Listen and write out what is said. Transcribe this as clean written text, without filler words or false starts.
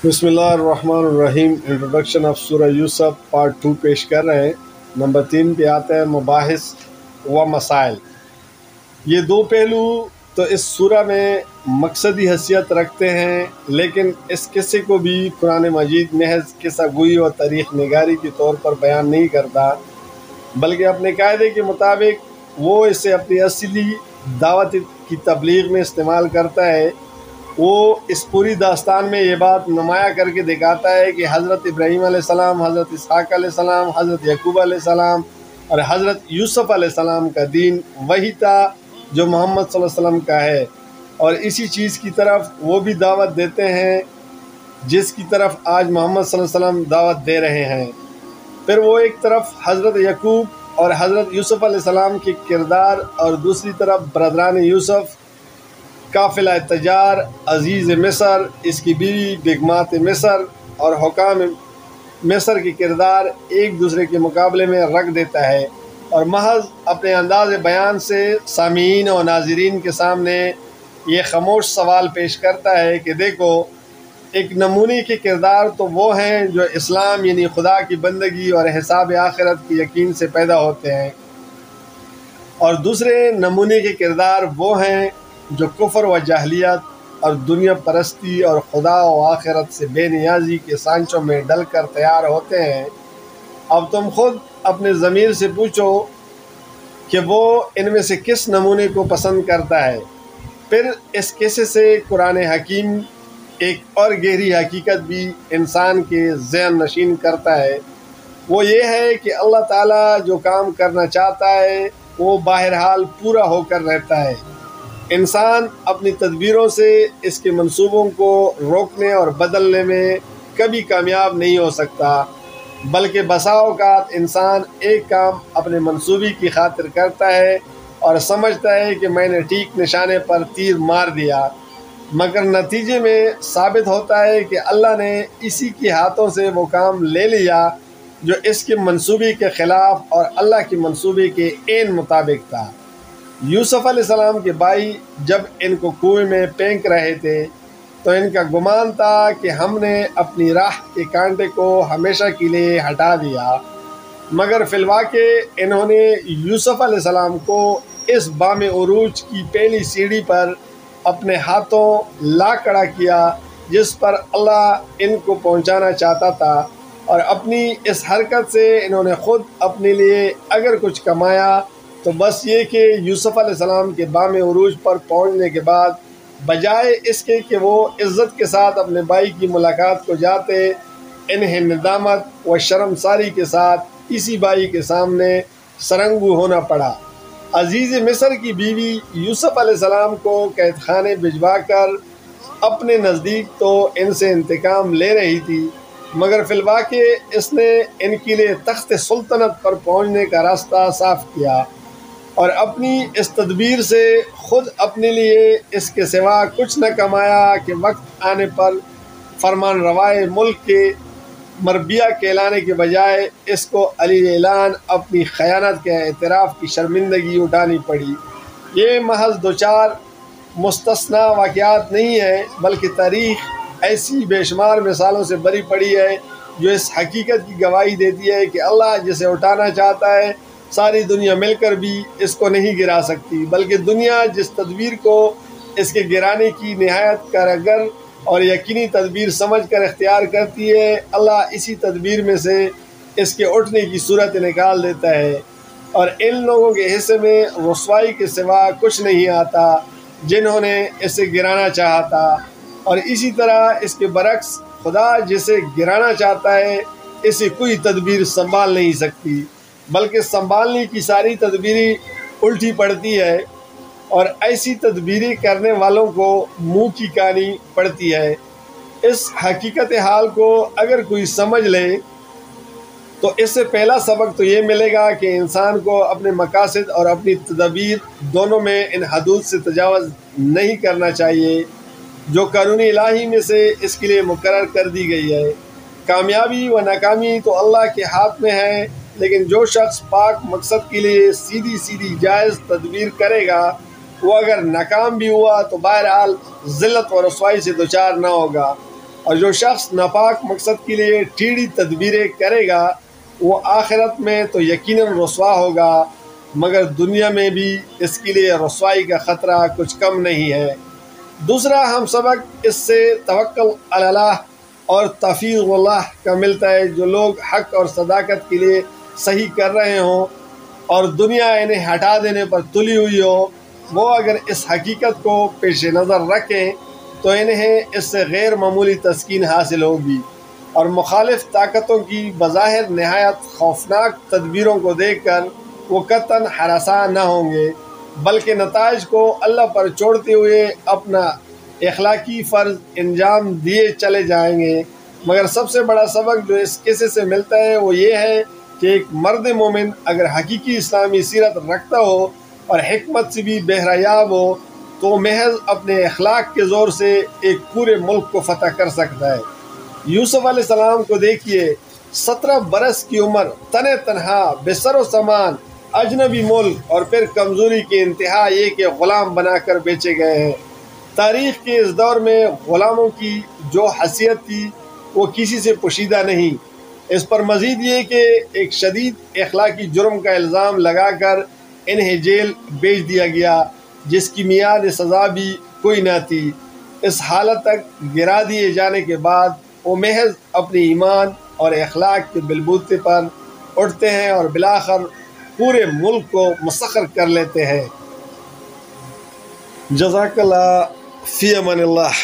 بسم اللہ الرحمن الرحیم۔ انٹروڈکشن آف سورہ یوسف پارٹ 2 پیش کر رہے ہیں۔ نمبر 3 پہ آتا ہے مباحث و مسائل۔ یہ دو پہلو تو اس سورہ میں مقصدی حیثیت رکھتے ہیں، لیکن اس قصے کو بھی قرآن مجید محض قصہ گوئی اور تاریخ نگاری کے طور پر بیان نہیں کرتا، بلکہ اپنے قاعدے کے مطابق وہ اسے اپنی اصلی دعوت کی تبلیغ میں استعمال کرتا ہے۔ وہ اس پوری داستان میں یہ بات نمایاں کر کے دکھاتا ہے کہ حضرت ابراہیم علیہ السلام، حضرت اسحاق علیہ السلام، حضرت یعقوب علیہ السلام اور حضرت یوسف علیہ السلام کا دین وہی تھا جو محمد صلی اللہ علیہ وسلم کا ہے، اور اسی چیز کی طرف وہ بھی دعوت دیتے ہیں جس کی طرف آج محمد صلی اللہ علیہ وسلم دعوت دے رہے ہیں۔ پھر وہ ایک طرف حضرت یعقوب اور حضرت یوسف علیہ السلام کے کردار، اور دوسری طرف برادران یوسف، قافلہ تجار، عزیز مصر، اس کی بیوی بیگمات مصر اور حکام مصر کے کردار ایک دوسرے کے مقابلے میں رکھ دیتا ہے، اور محض اپنے انداز بیان سے سامعین اور ناظرین کے سامنے یہ خاموش سوال پیش کرتا ہے کہ دیکھو، ایک نمونے کے کردار تو وہ ہیں جو اسلام یعنی خدا کی بندگی اور حساب آخرت کے یقین سے پیدا ہوتے ہیں، اور دوسرے نمونے کے کردار وہ ہیں جو کفر و جاہلیت اور دنیا پرستی اور خدا و آخرت سے بے نیازی کے سانچوں میں ڈل کر تیار ہوتے ہیں۔ اب تم خود اپنے ضمیر سے پوچھو کہ وہ ان میں سے کس نمونے کو پسند کرتا ہے۔ پھر اس قصے سے قرآن حکیم ایک اور گہری حقیقت بھی انسان کے ذہن نشین کرتا ہے، وہ یہ ہے کہ اللہ تعالیٰ جو کام کرنا چاہتا ہے وہ بہرحال پورا ہو کر رہتا ہے۔ انسان اپنی تدبیروں سے اس کے منصوبوں کو روکنے اور بدلنے میں کبھی کامیاب نہیں ہو سکتا، بلکہ بسا اوقات انسان ایک کام اپنے منصوبے کی خاطر کرتا ہے اور سمجھتا ہے کہ میں نے ٹھیک نشانے پر تیر مار دیا، مگر نتیجے میں ثابت ہوتا ہے کہ اللہ نے اسی کے ہاتھوں سے وہ کام لے لیا جو اس کے منصوبے کے خلاف اور اللہ کے منصوبے کے عین مطابق تھا۔ یوسف علیہ السلام کے بھائی جب ان کو کنویں میں پھینک رہے تھے تو ان کا گمان تھا کہ ہم نے اپنی راہ کے کانٹے کو ہمیشہ کے لیے ہٹا دیا، مگر فی الواقع انہوں نے یوسف علیہ السلام کو اس بام عروج کی پہلی سیڑھی پر اپنے ہاتھوں لا کھڑا کیا جس پر اللہ ان کو پہنچانا چاہتا تھا، اور اپنی اس حرکت سے انہوں نے خود اپنے لیے اگر کچھ کمایا تو بس یہ کہ یوسف علیہ السلام کے بام عروج پر پہنچنے کے بعد بجائے اس کے کہ وہ عزت کے ساتھ اپنے بھائی کی ملاقات کو جاتے، انہیں ندامت و شرمساری کے ساتھ اسی بھائی کے سامنے سرنگو ہونا پڑا۔ عزیز مصر کی بیوی یوسف علیہ السلام کو قید خانے بھجوا کر اپنے نزدیک تو ان سے انتقام لے رہی تھی، مگر فی الواقع اس نے ان کے لیے تخت سلطنت پر پہنچنے کا راستہ صاف کیا، اور اپنی اس تدبیر سے خود اپنے لیے اس کے سوا کچھ نہ کمایا کہ وقت آنے پر فرمان روائے ملک کے مربیہ کہلانے کے بجائے اس کو علی اعلان اپنی خیانت کے اعتراف کی شرمندگی اٹھانی پڑی۔ یہ محض دو چار مستثنی واقعات نہیں ہیں، بلکہ تاریخ ایسی بے شمار مثالوں سے بری پڑی ہے جو اس حقیقت کی گواہی دیتی ہے کہ اللہ جسے اٹھانا چاہتا ہے ساری دنیا مل کر بھی اس کو نہیں گرا سکتی، بلکہ دنیا جس تدبیر کو اس کے گرانے کی نہایت کارگر اور یقینی تدبیر سمجھ کر اختیار کرتی ہے، اللہ اسی تدبیر میں سے اس کے اٹھنے کی صورت نکال دیتا ہے، اور ان لوگوں کے حصے میں رسوائی کے سوا کچھ نہیں آتا جنہوں نے اسے گرانا چاہا تھا، اور اسی طرح اس کے برعکس خدا جسے گرانا چاہتا ہے اسے کوئی تدبیر سنبھال نہیں سکتی، بلکہ سنبھالنے کی ساری تدبیریں الٹی پڑتی ہے، اور ایسی تدبیریں کرنے والوں کو منہ کی کہانی پڑتی ہے۔ اس حقیقت حال کو اگر کوئی سمجھ لے تو اس سے پہلا سبق تو یہ ملے گا کہ انسان کو اپنے مقاصد اور اپنی تدابیر دونوں میں ان حدود سے تجاوز نہیں کرنا چاہیے جو قانون الہی میں سے اس کے لیے مقرر کر دی گئی ہے۔ کامیابی و ناکامی تو اللہ کے ہاتھ میں ہے، لیکن جو شخص پاک مقصد کے لیے سیدھی جائز تدبیر کرے گا وہ اگر ناکام بھی ہوا تو بہرحال ذلت و رسوائی سے دوچار نہ ہوگا، اور جو شخص ناپاک مقصد کے لیے ٹیڑھی تدبیریں کرے گا وہ آخرت میں تو یقیناً رسوا ہوگا، مگر دنیا میں بھی اس کے لیے رسوائی کا خطرہ کچھ کم نہیں ہے۔ دوسرا ہم سبق اس سے توکل علی اللہ اور توفیق اللہ کا ملتا ہے۔ جو لوگ حق اور صداقت کے لیے صحیح کر رہے ہوں اور دنیا انہیں ہٹا دینے پر تلی ہوئی ہو، وہ اگر اس حقیقت کو پیش نظر رکھیں تو انہیں اس سے غیر معمولی تسکین حاصل ہوگی، اور مخالف طاقتوں کی بظاہر نہایت خوفناک تدبیروں کو دیکھ کر وہ قطعاً ہراساں نہ ہوں گے، بلکہ نتائج کو اللہ پر چھوڑتے ہوئے اپنا اخلاقی فرض انجام دیے چلے جائیں گے۔ مگر سب سے بڑا سبق جو اس قصے سے ملتا ہے وہ یہ ہے کہ ایک مرد مومن اگر حقیقی اسلامی سیرت رکھتا ہو اور حکمت سے بھی بہرہ ہو تو محض اپنے اخلاق کے زور سے ایک پورے ملک کو فتح کر سکتا ہے۔ یوسف علیہ السلام کو دیکھیے، 17 برس کی عمر، تنے تنہا، بے سر و سامان، اجنبی ملک، اور پھر کمزوری کی انتہا یہ کہ غلام بنا کر بیچے گئے ہیں۔ تاریخ کے اس دور میں غلاموں کی جو حیثیت تھی وہ کسی سے پوشیدہ نہیں۔ اس پر مزید یہ کہ ایک شدید اخلاقی جرم کا الزام لگا کر انہیں جیل بھیج دیا گیا، جس کی میعاد سزا بھی کوئی نہ تھی۔ اس حالت تک گرا دیے جانے کے بعد وہ محض اپنی ایمان اور اخلاق کے بلبوتے پر اٹھتے ہیں اور بالآخر پورے ملک کو مسخر کر لیتے ہیں۔ جزاک اللہ، فی امان اللہ۔